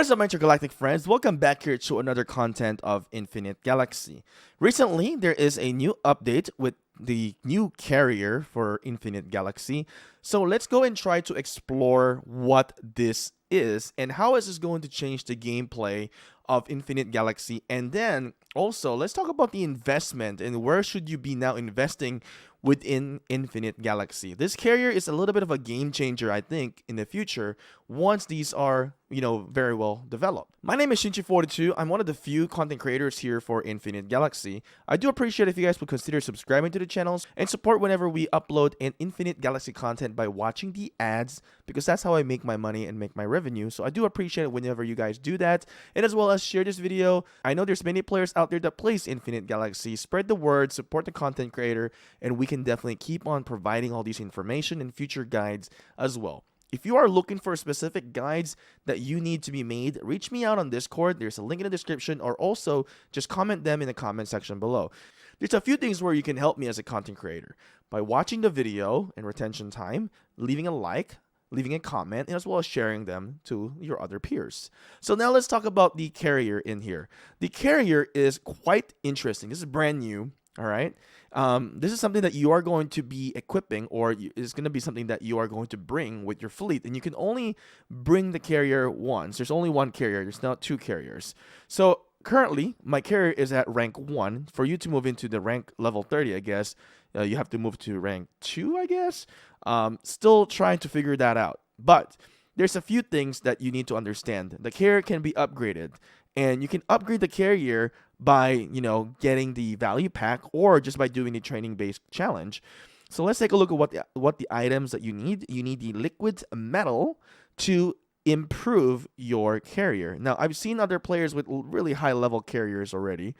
What is up, my intergalactic friends? Welcome back here to another content of Infinite Galaxy. Recently, there is a new update with the new carrier for Infinite Galaxy. So let's go and try to explore what this is and how is this going to change the gameplay of Infinite Galaxy. And then also, let's talk about the investment and where should you be now investing within Infinite Galaxy. This carrier is a little bit of a game changer, I think, in the future once these are, very well developed. My name is Shinchi42. I'm one of the few content creators here for Infinite Galaxy. I do appreciate if you guys would consider subscribing to the channels and support whenever we upload an Infinite Galaxy content by watching the ads, because that's how I make my money and make my revenue. So I do appreciate it whenever you guys do that, and as well as share this video. I know there's many players out there that plays Infinite Galaxy. Spread the word, support the content creator, and we can definitely keep on providing all these information and future guides as well. If you are looking for specific guides that you need to be made, reach me out on Discord. There's a link in the description, or also just comment them in the comment section below. There's a few things where you can help me as a content creator by watching the video in retention time, leaving a like, leaving a comment, and as well as sharing them to your other peers. So now let's talk about the carrier in here. The carrier is quite interesting. This is brand new. All right. This is something that you are going to be equipping, or is going to be something that you are going to bring with your fleet. And you can only bring the carrier once. There's only one carrier. There's not two carriers. So currently, my carrier is at rank 1. For you to move into the rank level 30, I guess, you have to move to rank 2, I guess. Still trying to figure that out. But there's a few things that you need to understand. The carrier can be upgraded. And you can upgrade the carrier by, getting the value pack, or just by doing the training-based challenge. So let's take a look at what the items that you need. You need the liquid metal to improve your carrier. Now, I've seen other players with really high-level carriers already.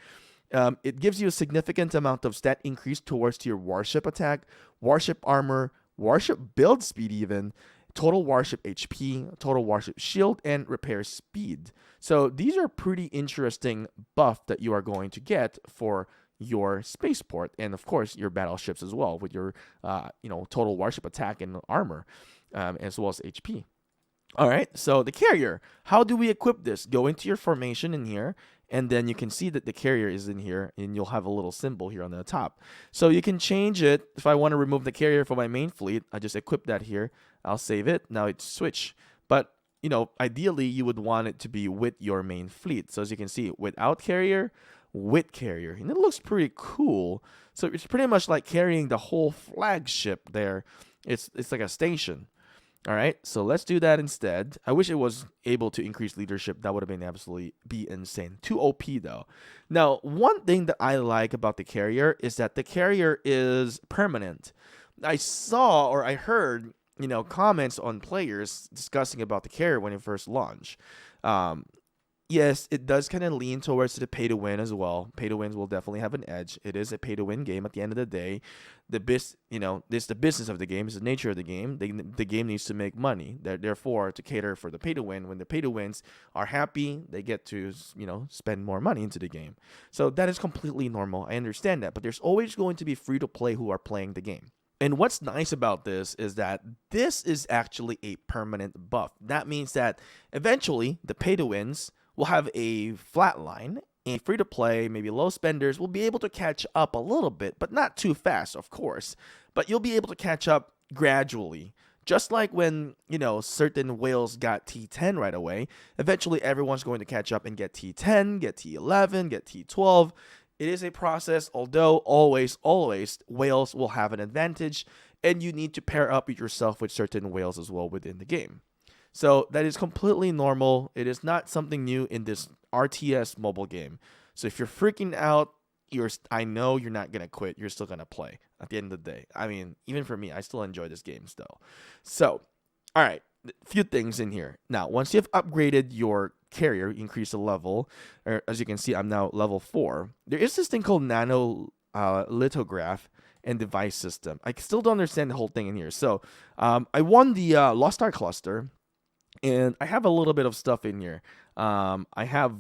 It gives you a significant amount of stat increase towards your warship attack, warship armor, warship build speed even, total warship HP, total warship shield, and repair speed. So these are pretty interesting buff that you are going to get for your spaceport, and of course your battleships as well, with your total warship attack and armor, as well as HP. All right, so the carrier, how do we equip this? Go into your formation in here, and then you can see that the carrier is in here, and you'll have a little symbol here on the top. So you can change it. If I want to remove the carrier from my main fleet, I just equip that here. I'll save it. Now it's switch. But, ideally you would want it to be with your main fleet. So as you can see, without carrier, with carrier. And it looks pretty cool. So it's pretty much like carrying the whole flagship there. It's like a station. All right, so let's do that instead. I wish it was able to increase leadership. That would have been absolutely insane. Too OP though. Now, one thing that I like about the carrier is that the carrier is permanent. I saw, or I heard, comments on players discussing about the carrier when it first launched. Yes, it does kind of lean towards the pay to win as well. Pay to wins will definitely have an edge. It is a pay to win game at the end of the day. This the business of the game, is the nature of the game. The game needs to make money. Therefore, to cater for the pay to win, when the pay to wins are happy, they get to spend more money into the game. So that is completely normal. I understand that, but there's always going to be free to play who are playing the game. And what's nice about this is that this is actually a permanent buff. That means that eventually the pay to wins will have a flat line, and free to play, maybe low spenders, will be able to catch up a little bit, but not too fast, of course. But you'll be able to catch up gradually. Just like when, certain whales got T10 right away, eventually everyone's going to catch up and get T10, get T11, get T12. It is a process, although always whales will have an advantage, and you need to pair up yourself with certain whales as well within the game. So that is completely normal. It is not something new in this RTS mobile game. So if you're freaking out, I know you're not going to quit. You're still going to play at the end of the day. I mean, even for me, I still enjoy this game still. So, all right, a few things in here. Now, once you've upgraded your carrier, increase the level, or as you can see, I'm now level 4. There is this thing called Nano lithograph and device system. I still don't understand the whole thing in here. So I won the Lost Star Cluster. And I have a little bit of stuff in here. I have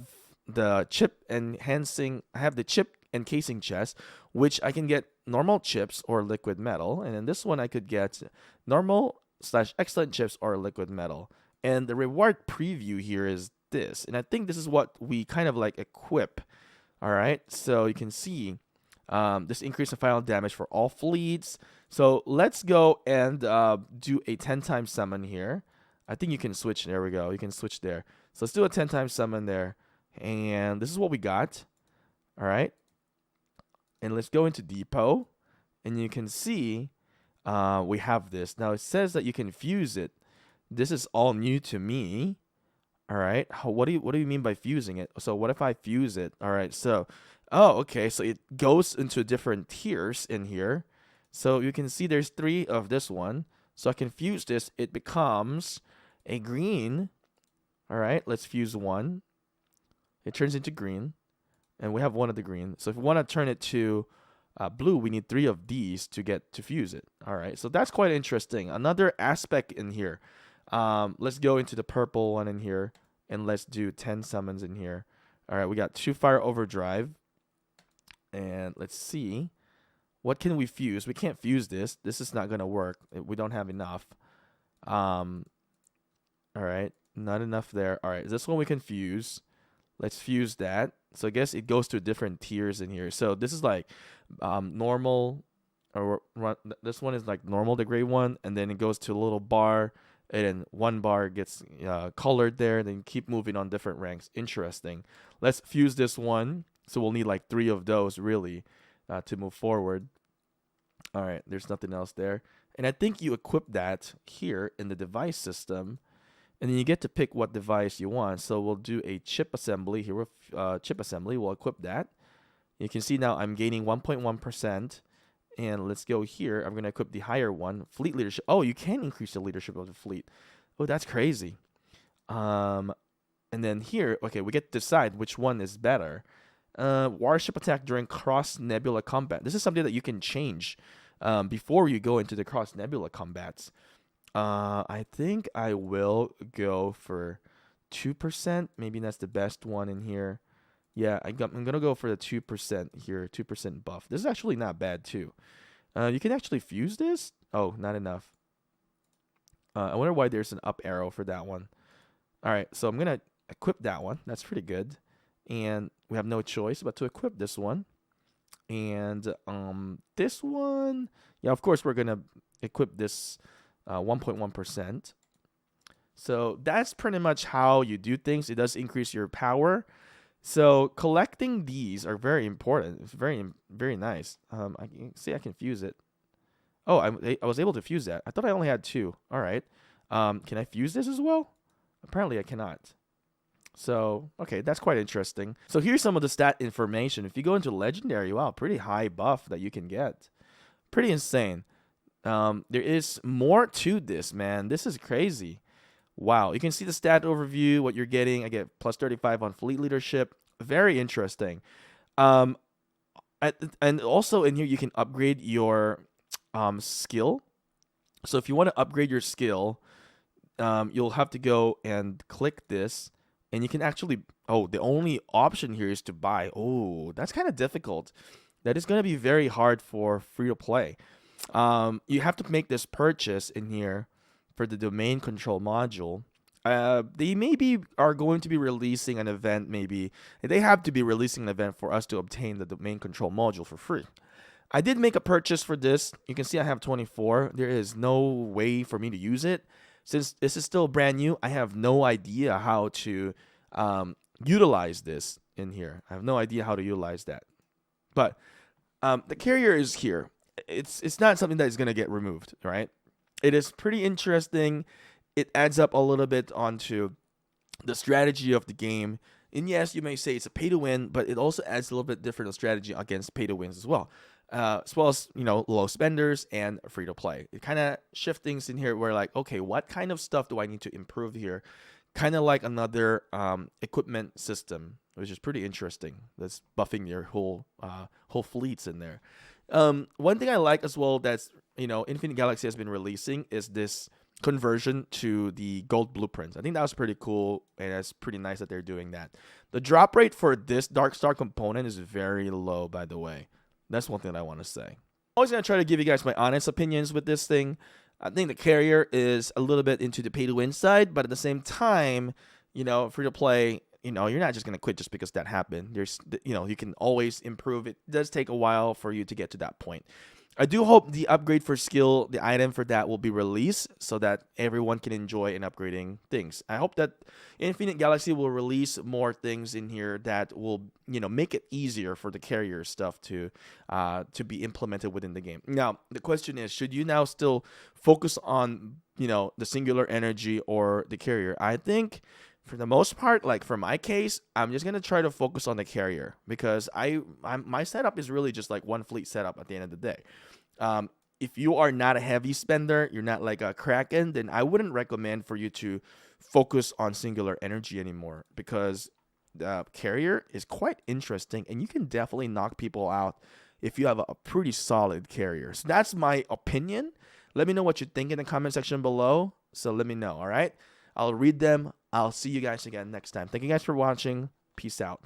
the chip enhancing. I have the chip encasing chest, which I can get normal chips or liquid metal. And in this one, I could get normal / excellent chips or liquid metal. And the reward preview here is this. And I think this is what we kind of like equip. All right, so you can see this increase in final damage for all fleets. So let's go and do a 10 times summon here. I think you can switch. There we go. You can switch there. So let's do a 10 times summon there. And this is what we got. All right. And let's go into depot. And you can see we have this. Now it says that you can fuse it. This is all new to me. All right. What do you mean by fusing it? So what if I fuse it? All right. So, oh, okay. So it goes into different tiers in here. So you can see there's 3 of this one. So I can fuse this. It becomes a green. All right. Let's fuse 1. It turns into green. And we have 1 of the green. So if we want to turn it to blue, we need 3 of these to get to fuse it. All right. So that's quite interesting. Another aspect in here. Let's go into the purple one in here, and let's do 10 summons in here. All right, we got 2 fire overdrive, and let's see, what can we fuse? We can't fuse this. This is not gonna work. We don't have enough. All right, not enough there. All right, this one we can fuse. Let's fuse that. So I guess it goes to different tiers in here. So this is like normal, or this one is like normal, the gray one, and then it goes to a little bar. And then 1 bar gets colored there. Then keep moving on different ranks. Interesting. Let's fuse this one. So we'll need like 3 of those really to move forward. All right. There's nothing else there. And I think you equip that here in the device system. And then you get to pick what device you want. So we'll do a chip assembly here with chip assembly. We'll equip that. You can see now I'm gaining 1.1%. And let's go here. I'm going to equip the higher one, fleet leadership. Oh, you can increase the leadership of the fleet. Oh, that's crazy. And then here, okay, we get to decide which one is better. Warship attack during cross-nebula combat. This is something that you can change before you go into the cross-nebula combats. I think I will go for 2%. Maybe that's the best one in here. Yeah, I'm going to go for the 2% here, 2% buff. This is actually not bad, too. You can actually fuse this? Oh, not enough. I wonder why there's an up arrow for that one. All right, so I'm going to equip that one. That's pretty good. And we have no choice but to equip this one. And this one, yeah, of course, we're going to equip this 1.1%. So that's pretty much how you do things. It does increase your power. So collecting these are very important. It's very, very nice. I can see I can fuse it. Oh, I was able to fuse that. I thought I only had 2. All right. Can I fuse this as well? Apparently I cannot. So, okay, that's quite interesting. So here's some of the stat information. If you go into Legendary, wow, pretty high buff that you can get. Pretty insane. There is more to this, man. This is crazy. Wow, you can see the stat overview, what you're getting. I get plus 35 on fleet leadership. Very interesting. And also in here, you can upgrade your skill. So if you want to upgrade your skill, you'll have to go and click this. And you can actually, oh, the only option here is to buy. Oh, that's kind of difficult. That is going to be very hard for free to play. You have to make this purchase in here for the domain control module. They maybe are going to be releasing an event, maybe. They have to be releasing an event for us to obtain the domain control module for free. I did make a purchase for this. You can see I have 24. There is no way for me to use it. Since this is still brand new, I have no idea how to utilize this in here. I have no idea how to utilize that. But the carrier is here. It's not something that is going to get removed, right? It is pretty interesting. It adds up a little bit onto the strategy of the game. And yes, you may say it's a pay to win, but it also adds a little bit different strategy against pay to wins as well as, you know, low spenders and free to play. It kind of shifts things in here where like, okay, what kind of stuff do I need to improve here? Kind of like another equipment system, which is pretty interesting. That's buffing your whole fleets in there. One thing I like as well that's, you know, Infinite Galaxy has been releasing is this conversion to the gold blueprints. I think that was pretty cool, and it's pretty nice that they're doing that. The drop rate for this Dark Star component is very low, by the way. That's one thing that I want to say. I'm always going to try to give you guys my honest opinions with this thing. I think the carrier is a little bit into the pay-to-win side, but at the same time, free to play. You're not just gonna quit just because that happened. You can always improve. It does take a while for you to get to that point. I do hope the upgrade for skill, the item for that will be released so that everyone can enjoy and upgrading things. I hope that Infinite Galaxy will release more things in here that will, make it easier for the carrier stuff to be implemented within the game. Now, the question is, should you now still focus on, the singular energy or the carrier? I think for the most part, like for my case, I'm just gonna try to focus on the carrier because my setup is really just like one fleet setup at the end of the day. If you are not a heavy spender, you're not like a Kraken, then I wouldn't recommend for you to focus on singular energy anymore because the carrier is quite interesting and you can definitely knock people out if you have a pretty solid carrier. So that's my opinion. Let me know what you think in the comment section below. So let me know, all right? I'll read them. I'll see you guys again next time. Thank you guys for watching. Peace out.